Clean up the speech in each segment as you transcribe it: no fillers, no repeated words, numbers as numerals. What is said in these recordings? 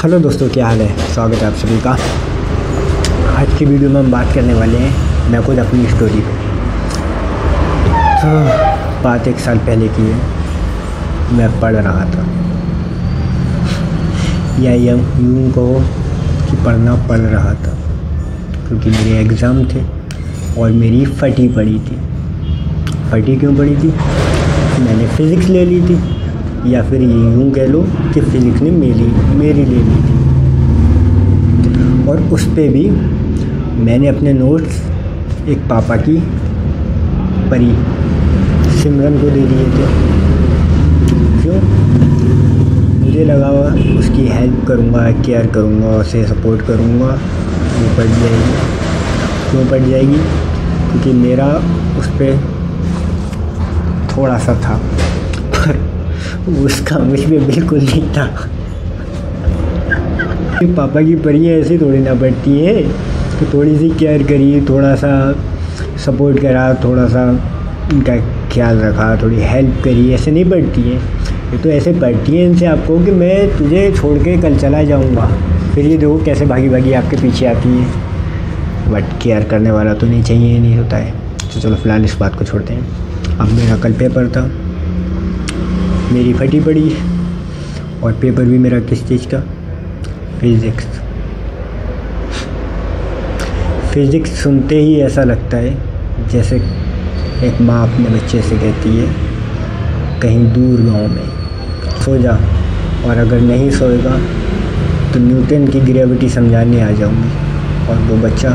Hello दोस्तों, क्या हाल है। स्वागत है आप सभी का। आज की वीडियो में हम बात करने वाले हैं मैं खुद अपनी स्टोरी पे। तो बात 1 साल पहले की है। मैं पढ़ रहा था, या यूँ कहो कि पढ़ रहा था, क्योंकि मेरे एग्ज़ाम थे और मेरी फटी पड़ी थी। फटी क्यों पड़ी थी? मैंने फ़िज़िक्स ले ली थी, या फिर यूँ कह लो कि फ़िज़िक्स ने मेरी ले ली थी। और उस पे भी मैंने अपने नोट्स एक पापा की परी सिमरन को दे दिए थे। क्यों? मुझे लगा उसकी हेल्प करूँगा, केयर करूँगा, उसे सपोर्ट करूँगा, वो पढ़ जाएगी। क्यों पढ़ जाएगी? क्योंकि मेरा उस पर थोड़ा सा था, उसका मुझ में बिल्कुल नहीं था। पापा की परियां ऐसे थोड़ी ना बढ़ती है कि थोड़ी सी केयर करी, थोड़ा सा सपोर्ट करा, थोड़ा सा उनका ख्याल रखा, थोड़ी हेल्प करी, ऐसे नहीं बढ़ती हैं। ये तो ऐसे बढ़ती हैं इनसे आपको कि मैं तुझे छोड़ के कल चला जाऊंगा, फिर ये देखो कैसे भागी भागी आपके पीछे आती है। बट केयर करने वाला तो नहीं चाहिए, नहीं होता है। तो चलो फ़िलहाल इस बात को छोड़ते हैं। अब मेरा कल पेपर था, मेरी फटी पड़ी, और पेपर भी मेरा किस चीज़ का? फ़िज़िक्स सुनते ही ऐसा लगता है जैसे एक माँ अपने बच्चे से कहती है कहीं दूर गांव में सो जा, और अगर नहीं सोएगा तो न्यूटन की ग्रेविटी समझाने आ जाऊंगी। और वो बच्चा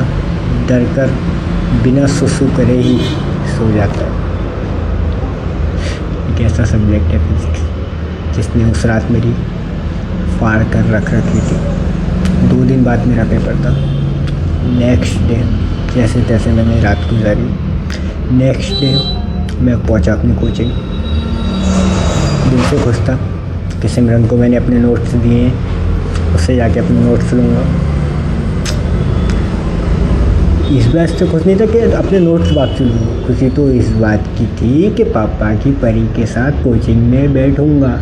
डर कर बिना सुसु करे ही सो जाता है। एक ऐसा सब्जेक्ट है फ़िज़िक्स जिसने उस रात मेरी फाड़ कर रख रखी थी। 2 दिन बाद मेरा पेपर था। नेक्स्ट डे जैसे तैसे मैंने रात गुजारी। नेक्स्ट डे मैं पहुंचा अपनी कोचिंग। दिल से खुश था कि सिमरन को मैंने अपने नोट्स दिए, उससे जाके अपने नोट्स लूँगा। इस बात से खुश नहीं था कि अपने नोट्स वापस लूँगा, खुशी तो इस बात की थी कि पापा की परी के साथ कोचिंग में बैठूँगा।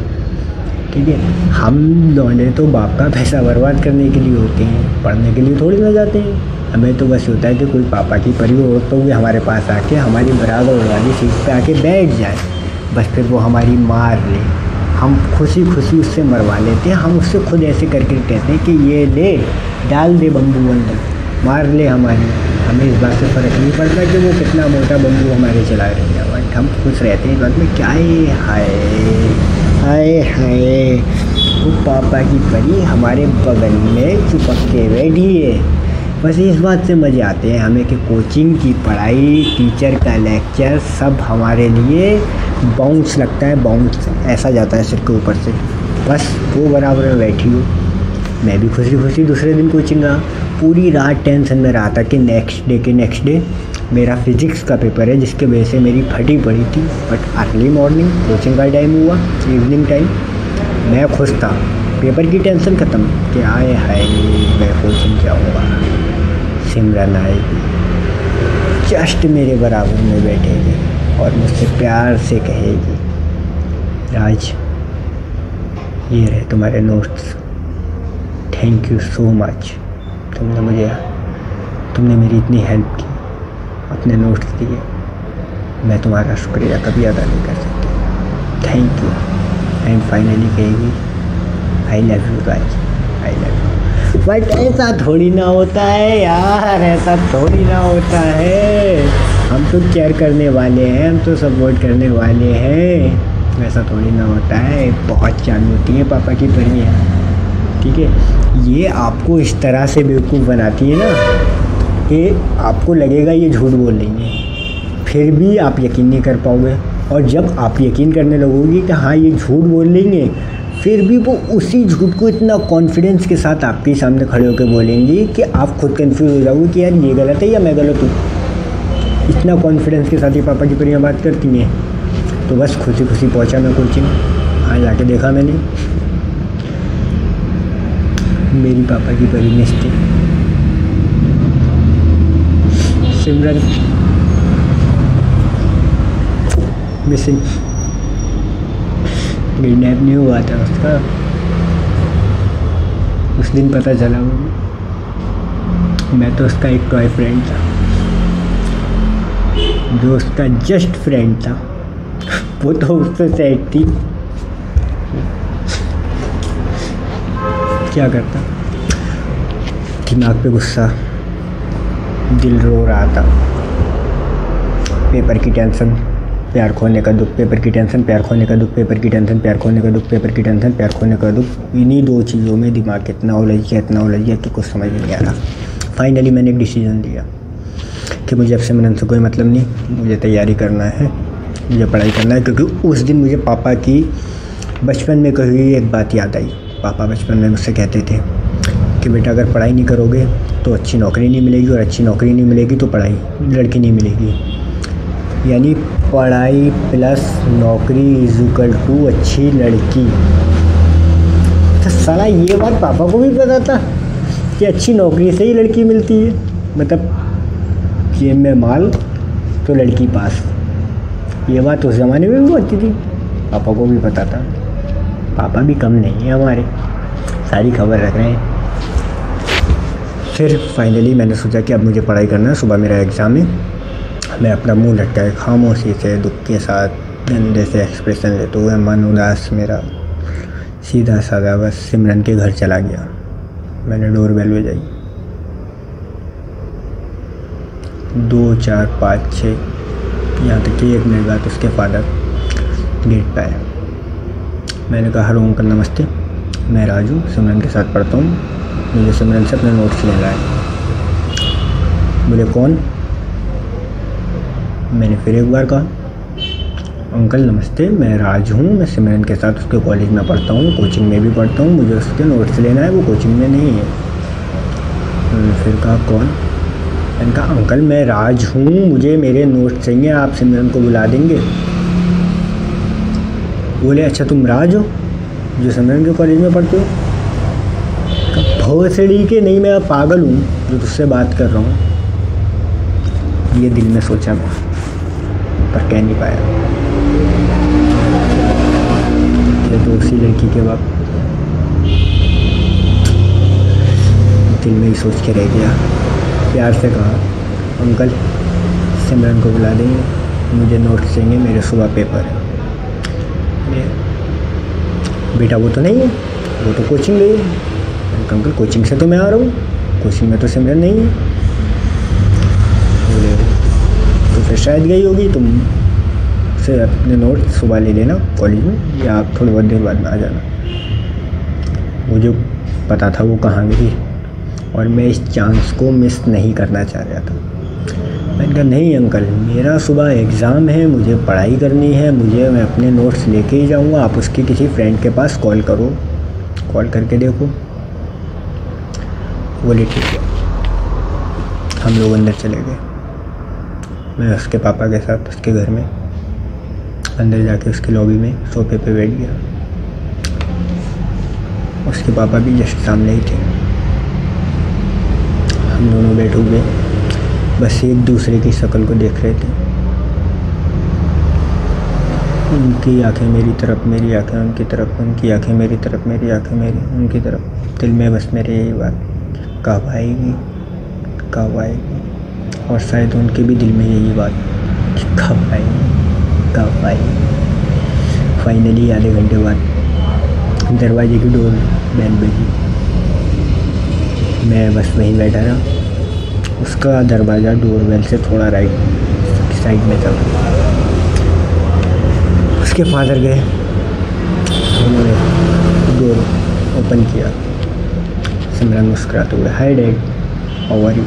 ठीक है, हम लौंडे तो बाप का पैसा बर्बाद करने के लिए होते हैं, पढ़ने के लिए थोड़ी ना जाते हैं। हमें तो बस होता है कि कोई पापा की परी हो तो वो हमारे पास आके हमारी बराबर वाली सीट पे आके बैठ जाए, बस फिर वो हमारी मार ले। हम खुशी खुशी उससे मरवा लेते हैं। हम उससे खुद ऐसे करके कहते हैं कि ये ले, डाल दे बम्बू अंदर, मार ले हमारी। हमें इस बात से फ़र्क नहीं पड़ता कि वो कितना मोटा बम्बू हमारे चला रहे हैं, बट हम खुश रहते हैं इस बात में। क्या हाय हाय हाय, वो पापा की परी हमारे बगल में चिपक के बैठी है। बस इस बात से मज़े आते हैं हमें कि कोचिंग की पढ़ाई, टीचर का लेक्चर सब हमारे लिए बाउंस लगता है, बाउंस ऐसा जाता है सिर के ऊपर से। बस वो बराबर में बैठी हो। मैं भी खुशी खुशी दूसरे दिन कोचिंग गया। पूरी रात टेंशन में रहा था कि नेक्स्ट डे मेरा फ़िज़िक्स का पेपर है, जिसके वजह से मेरी फटी पड़ी थी। बट अर्ली मॉर्निंग कोचिंग का टाइम हुआ, इवनिंग टाइम, मैं खुश था। पेपर की टेंशन ख़त्म कि आए हाय मैं कोचिंग जाऊँगा, सिमरन आएगी, जस्ट मेरे बराबर में बैठेगी और मुझसे प्यार से कहेगी राज ये रहे तुम्हारे notes, thank you so much. तुमने मेरी इतनी हेल्प की, अपने नोट्स दिए, मैं तुम्हारा शुक्रिया कभी अदा नहीं कर सकती। Thank you. एंड फाइनली कहेगी I love you Raj, I love you. But ऐसा थोड़ी ना होता है यार, ऐसा थोड़ी ना होता है। हम तो केयर करने वाले हैं, हम तो सपोर्ट करने वाले हैं। ऐसा थोड़ी ना होता है। बहुत चालू होती है पापा की परियां। ठीक है, ये आपको इस तरह से बेवकूफ़ बनाती है ना कि आपको लगेगा ये झूठ बोल रही है, फिर भी आप यकीन नहीं कर पाओगे। और जब आप यकीन करने लगोगे कि हाँ ये झूठ बोल रही है, फिर भी वो उसी झूठ को इतना कॉन्फिडेंस के साथ आपके सामने खड़े होकर बोलेंगी कि आप खुद कंफ्यूज हो जाओगे कि यार ये गलत है या मैं गलत हूँ। इतना कॉन्फिडेंस के साथ ये पापा की परियां बात करती हैं। तो बस खुशी खुशी पहुँचा मैं कोचिंग। हाँ, जाके देखा मैंने, मेरी पापा की परी मिस थी, सिमरन मिसिंग। किडनैप नहीं हुआ था उसका, दिन पता चला मुझे, मैं तो उसका एक टॉय फ्रेंड था, जो उसका जस्ट फ्रेंड था, वो तो उससे सेट थी। क्या करता, दिमाग पे गुस्सा, दिल रो रहा था, पेपर की टेंशन, प्यार खोने का दुख, पेपर की टेंशन, प्यार खोने का दुख, पेपर की टेंशन, प्यार खोने का दुख, पेपर की टेंशन, प्यार खोने का दुख। इन्हीं दो चीज़ों में दिमाग इतना उलझ गया कि कुछ समझ नहीं आ रहा। फाइनली मैंने एक डिसीजन लिया कि मुझे अब सिमरन से कोई मतलब नहीं, मुझे तैयारी करना है, मुझे पढ़ाई करना है। क्योंकि उस दिन मुझे पापा की बचपन में कही हुई एक बात याद आई। पापा बचपन में मुझसे कहते थे कि बेटा अगर पढ़ाई नहीं करोगे तो अच्छी नौकरी नहीं मिलेगी, और अच्छी नौकरी नहीं मिलेगी तो पढ़ाई लड़की नहीं मिलेगी। यानी पढ़ाई प्लस नौकरी इज इक्वल टू अच्छी लड़की। तो साला ये बात पापा को भी पता था कि अच्छी नौकरी से ही लड़की मिलती है, मतलब जेब में माल तो लड़की पास। ये बात उस ज़माने में भी होती थी, पापा को भी पता था। पापा भी कम नहीं है हमारे, सारी खबर रख रहे हैं। फिर फाइनली मैंने सोचा कि अब मुझे पढ़ाई करना है। सुबह मेरा एग्ज़ाम है, मैं अपना मुंह लटकाए खामोशी से दुख के साथ गंदे से एक्सप्रेशन लेते हुए, मन उदास मेरा, सीधा साधा बस सिमरन के घर चला गया। मैंने डोर बेल बजाई, 2 4 5 6, यहाँ तक कि 1 मिनट बाद उसके फादर गेट पे आए। मैंने कहा हेलो अंकल नमस्ते, मैं राजू सिमरन के साथ पढ़ता हूँ, मुझे सिमरन से अपने नोट्स लेना है। बोले कौन? मैंने फिर एक बार कहा अंकल नमस्ते, मैं राज हूँ, मैं सिमरन के साथ उसके कॉलेज में पढ़ता हूँ, कोचिंग में भी पढ़ता हूँ, मुझे उसके नोट्स लेना है, वो कोचिंग में नहीं है। मैंने फिर कहा कौन? मैंने कहा अंकल मैं राज हूँ, मुझे मेरे नोट्स चाहिए, आप सिमरन को बुला देंगे? बोले अच्छा तुम राज हो जो सिमरन के कॉलेज में पढ़ते हो? भोसड़ी के नहीं, मैं पागल हूँ जो तुझसे बात कर रहा हूँ। ये दिल में सोचा मैं, पर कह नहीं पाया। ये तो उसी लड़की के बाप दिल में ही सोच के रह गया। प्यार से कहा अंकल सिमरन को बुला देंगे, मुझे नोट्स चाहिए, मेरे सुबह पेपर है। बेटा वो तो नहीं है, वो तो कोचिंग गई है। अंकल कोचिंग से तो मैं आ रहा हूँ, कोचिंग में तो सिमरन नहीं है। बोले तो फिर शायद गई होगी, तुम से अपने नोट सुबह ले लेना कॉलेज में, या आप थोड़ी बहुत देर बाद में आ जाना। मुझे पता था वो कहाँ गई और मैं इस चांस को मिस नहीं करना चाह रहा था। मैंने कहा नहीं अंकल, मेरा सुबह एग्ज़ाम है, मुझे पढ़ाई करनी है, मैं अपने नोट्स लेके ही जाऊँगा, आप उसके किसी फ्रेंड के पास कॉल करो, कॉल करके देखो। बोले ठीक है। हम लोग अंदर चले गए, मैं उसके पापा के साथ उसके घर में अंदर जाके उसके लॉबी में सोफे पे बैठ गया। उसके पापा भी जस्ट सामने ही थे। हम दोनों बैठे हुए बस एक दूसरे की शक्ल को देख रहे थे। उनकी आंखें मेरी तरफ, मेरी आंखें उनकी तरफ, उनकी आंखें मेरी तरफ, मेरी आंखें मेरी उनकी तरफ। दिल में बस मेरे यही बात, कब आएगी कब आएगी। और शायद उनके भी दिल में यही बात कि कब आएगी कब आएगी। फाइनली आधे घंटे बाद दरवाजे की डोर बेल बजी। मैं बस वहीं बैठा रहा। उसका दरवाज़ा डोरबेल से थोड़ा राइट साइड में था। उसके फादर गए, उन्होंने डोर ओपन किया। सिमरन मुस्कुराते हुए hi dad how are you,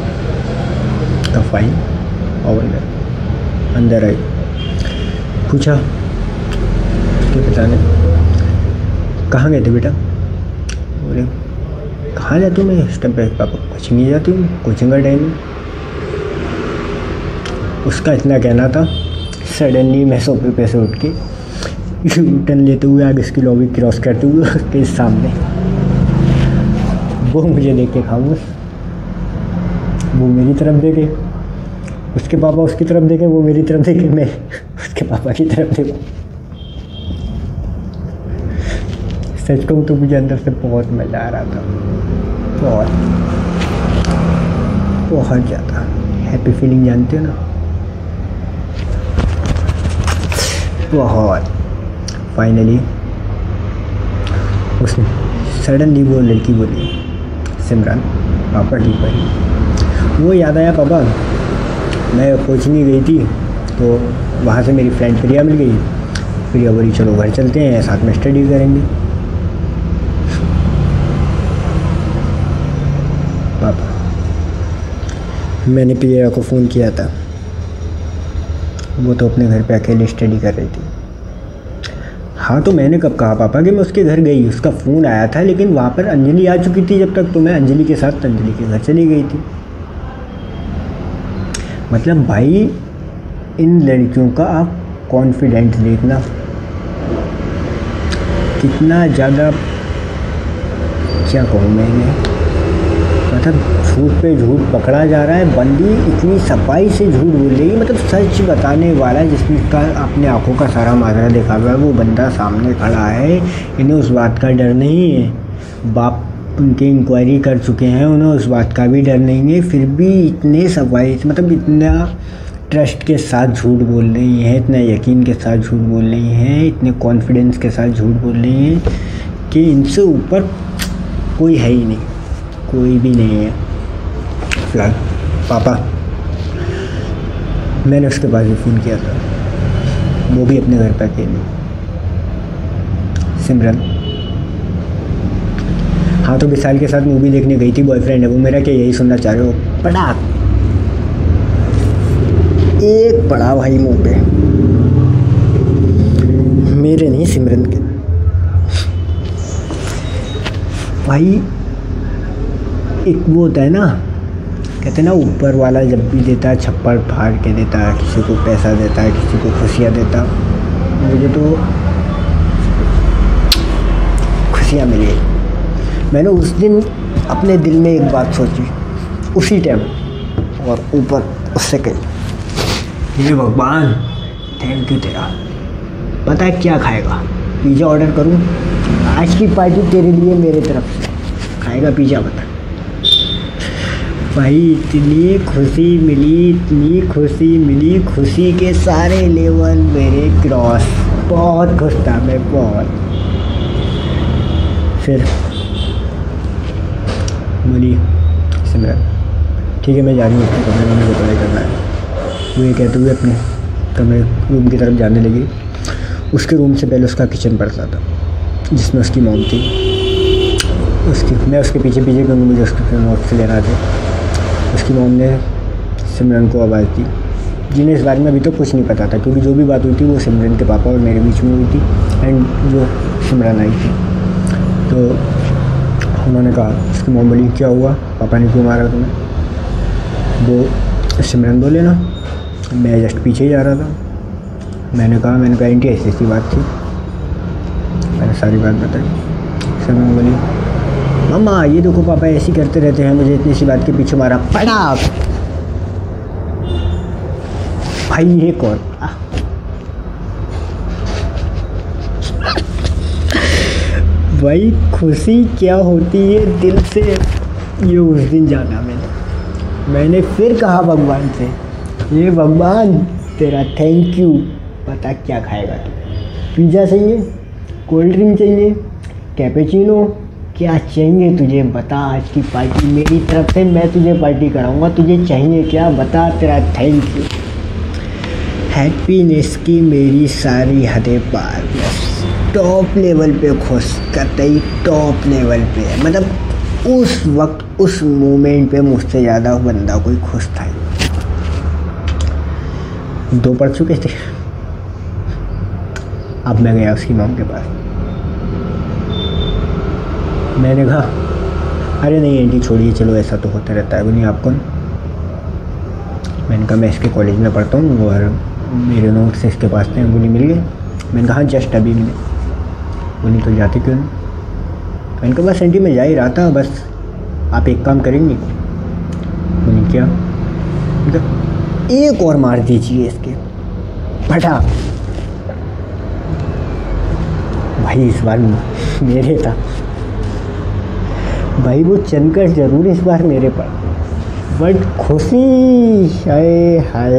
का फाइन और अंदर आई। पूछा उसके पिता ने कहाँ गए थे बेटा? बोले कहाँ जाती हूँ मैं इस टाइम पे? पापा कोचिंग नहीं जाती हूँ, कोचिंग का टाइम है। उसका इतना कहना था। सडनली मैं सोफे पे से उठ के टर्न लेते हुए आगे उसकी लॉबी क्रॉस करते हुए उसके सामने, वो मुझे देख के खामोश, वो मेरी तरफ देखे, उसके पापा उसकी तरफ देखे, वो मेरी तरफ देखे, मैं उसके पापा की तरफ देखूं। सच कहूँ तो मुझे अंदर से बहुत मज़ा आ रहा था। बहुत बहुत ज़्यादा हैप्पी फीलिंग, जानते हो ना, बहुत। फाइनली उसने सडनली वो लड़की बोली, सिमरन पापा ठीक है। वो याद आया, पापा मैं कोचिंग गई थी तो वहाँ से मेरी फ्रेंड प्रिया मिल गई। प्रिया बोली चलो घर चलते हैं, साथ में स्टडी करेंगे। पापा मैंने प्रिया को फ़ोन किया था, वो तो अपने घर पे अकेले स्टडी कर रही थी। हाँ तो मैंने कब कहा पापा कि मैं उसके घर गई, उसका फ़ोन आया था लेकिन वहाँ पर अंजलि आ चुकी थी जब तक, तो मैं अंजलि के साथ अंजलि के घर चली गई थी। मतलब भाई इन लड़कियों का आप कॉन्फिडेंस देखना, कितना ज़्यादा, क्या कहूँ मैं इन्हें, मतलब झूठ पे झूठ पकड़ा जा रहा है। बंदी इतनी सफाई से झूठ बोल रही है, मतलब सच बताने वाला है जिसका अपने आंखों का सारा माजरा देखा हुआ है, वो बंदा सामने खड़ा है। इन्हें उस बात का डर नहीं है, बाप उनकी इंक्वायरी कर चुके हैं, उन्हें उस बात का भी डर नहीं है, फिर भी इतने सफाई से, मतलब इतना ट्रस्ट के साथ झूठ बोल रही हैं, इतना यकीन के साथ झूठ बोल रही हैं, इतने कॉन्फिडेंस के साथ झूठ बोल रही हैं कि इनसे ऊपर कोई है ही नहीं, कोई भी नहीं है फिलहाल। पापा मैंने उसके पास भी फ़ोन किया था, वो भी अपने घर पर अकेले। सिमरन हाँ तो विशाल के साथ मूवी देखने गई थी, बॉयफ्रेंड है वो मेरा, क्या यही सुनना चाह रहे हो? पड़ा एक पड़ा भाई मुंह पे, मेरे नहीं सिमरन के। भाई एक वो होता है ना, कहते हैं ना ऊपर वाला जब भी देता है छप्पड़ फाड़ के देता है, किसी को पैसा देता है, किसी को खुशियाँ देता। मुझे तो खुशियाँ मिली। मैंने उस दिन अपने दिल में एक बात सोची उसी टाइम, और ऊपर उससे कही, ये भगवान थैंक यू तेरा। पता है क्या खाएगा? पिज़्ज़ा ऑर्डर करूं? आज की पार्टी तेरे लिए मेरे तरफ से। खाएगा पिज़्ज़ा? बता भाई, इतनी खुशी मिली, इतनी खुशी मिली, खुशी के सारे लेवल मेरे क्रॉस। बहुत खुश था मैं, बहुत। फिर बोली सिमरन ठीक है मैं जा रही हूँ अपने कमरे में, मुझे पढ़ाई करना है। वो ये कहते हुए अपने कमरे रूम की तरफ जाने लगी। उसके रूम से पहले उसका किचन पड़ता था जिसमें उसकी मॉम थी। मैं उसके पीछे पीछे क्योंकि मुझे उसके नोट्स लेना थे। उसकी मॉम ने सिमरन को आवाज़ दी, जिन्हें इस बारे में अभी तो कुछ नहीं पता था, क्योंकि जो भी बात हुई थी वो सिमरन के पापा और मेरे बीच में हुई थी, एंड जो सिमरन आई थी। तो उन्होंने कहा, उसकी मॉम बोली क्या हुआ, पापा ने क्यों मारा तुम्हें? वो सिमरन बोले ना, मैं जस्ट पीछे ही जा रहा था। मैंने कहा आंटी ऐसी ऐसी बात थी, मैंने सारी बात बताई। सिमरन बोली मम्मा ये देखो पापा ऐसी करते रहते हैं, मुझे इतनी सी बात के पीछे मारा। पड़ा भाई ये कौन? भाई खुशी क्या होती है दिल से, ये उस दिन जाना मैंने फिर कहा भगवान से, ये भगवान तेरा थैंक यू। पता क्या खाएगा तू? पिज़्ज़ा चाहिए, कोल्ड ड्रिंक चाहिए, कैपेचिनो, क्या चाहिए तुझे बता? आज की पार्टी मेरी तरफ से, मैं तुझे पार्टी कराऊंगा, तुझे चाहिए क्या बता? तेरा थैंक यू। हैप्पीनेस की मेरी सारी हदें पार, टॉप लेवल पे खुश, कतई टॉप लेवल पे। मतलब उस वक्त उस मोमेंट पे मुझसे ज़्यादा बंदा कोई खुश था। 2 पढ़ चुके थे। अब मैं गया उसकी मॉम के पास। मैंने कहा अरे नहीं आंटी छोड़िए, चलो ऐसा तो होता रहता है। बोली आप कौन? मैंने कहा मैं इसके कॉलेज में पढ़ता हूँ और मेरे नोट्स इसके पास थे। बोली मिल गए? मैंने कहा जस्ट अभी मिले। बोली तो जाते क्यों नहीं? मैंने कहा बस आंटी मैं जा ही रहा था, बस आप एक काम करेंगी? बोली क्या? एक और मार दीजिए इसके। फटा भाई इस बार मेरे था। भाई वो चनकर जरूर इस बार मेरे पर, बट खुशी, हाय हाय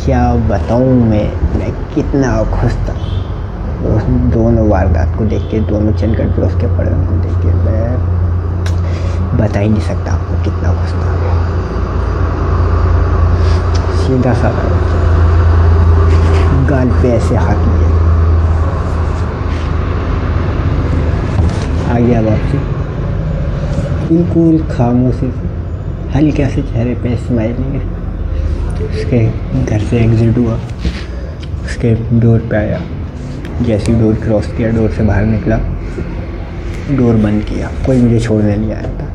क्या बताऊँ मैं कितना खुश था उस दोनों वारदात को देख के, दोनों चनकर दोस्त के पड़न को देख के। मैं बता ही नहीं सकता आपको कितना खुश था। सीधा साधा गाल पे ऐसे हाथ लिए आ गया वापसी, बिल्कुल खामोशी से, हल्के से चेहरे पे स्माइल लिए। उसके घर से एग्जिट हुआ, उसके डोर पे आया, जैसे ही डोर क्रॉस किया, डोर से बाहर निकला, डोर बंद किया, कोई मुझे छोड़ने नहीं आया था।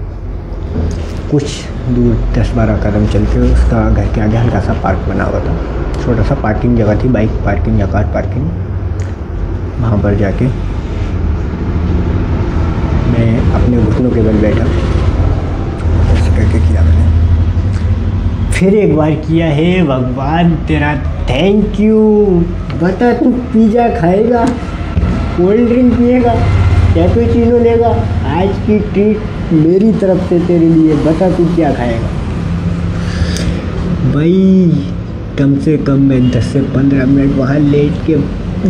कुछ दूर 10-12 कदम चल के उसका घर के आगे हल्का सा पार्क बना हुआ था, छोटा सा पार्किंग जगह थी, बाइक पार्किंग या कार पार्किंग। वहाँ पर जाके मैं अपने घुटनों के बल बैठा, ऐसे करके किया मैंने, फिर एक बार किया, हे भगवान तेरा थैंक यू, बता तू पिज़्ज़ा खाएगा, कोल्ड ड्रिंक पिएगा, कैपुचिनो लेगा, आज की ट्रीट मेरी तरफ से तेरे लिए, बता तू क्या खाएगा। भाई कम से कम मैं 10 से 15 मिनट वहाँ लेट के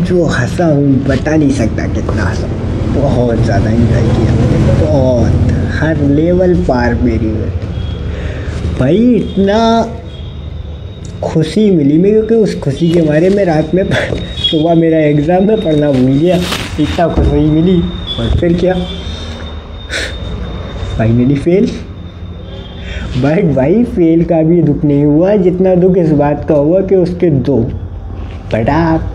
जो हंसा हूँ बता नहीं सकता कितना हंसा, बहुत ज़्यादा इंजॉय किया मैंने, बहुत, हर लेवल पार मेरी भाई। इतना खुशी मिली मैं, क्योंकि उस खुशी के बारे में रात में सुबह मेरा एग्ज़ाम में पढ़ना भूल गया, इतना खुशी मिली। और फिर क्या, फाइनली फेल। बट भाई फेल का भी दुख नहीं हुआ जितना दुख इस बात का हुआ कि उसके दो पटाप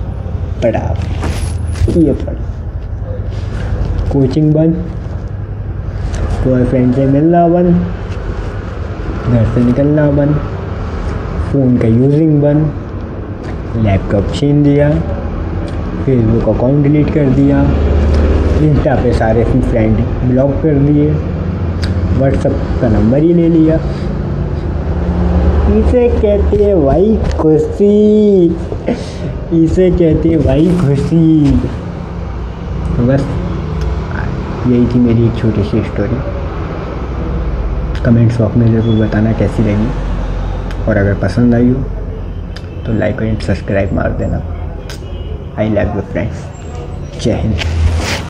ये पढ़, कोचिंग बंद, बॉयफ्रेंड से मिलना बंद, घर से निकलना बंद, फ़ोन का यूजिंग बंद, लैपटॉप छीन दिया, फेसबुक अकाउंट डिलीट कर दिया, इंस्टा पे सारे फ्रेंड ब्लॉक कर दिए, व्हाट्सएप का नंबर ही ले लिया। इसे कहते हैं भाई खुशी, इसे कहते हैं भाई खुशी। तो बस यही थी मेरी एक छोटी सी स्टोरी। कमेंट्स बॉक्स में ज़रूर बताना कैसी लगी, और अगर पसंद आई हो तो लाइक एंड सब्सक्राइब मार देना। आई लव यू फ्रेंड्स, जय हिंद।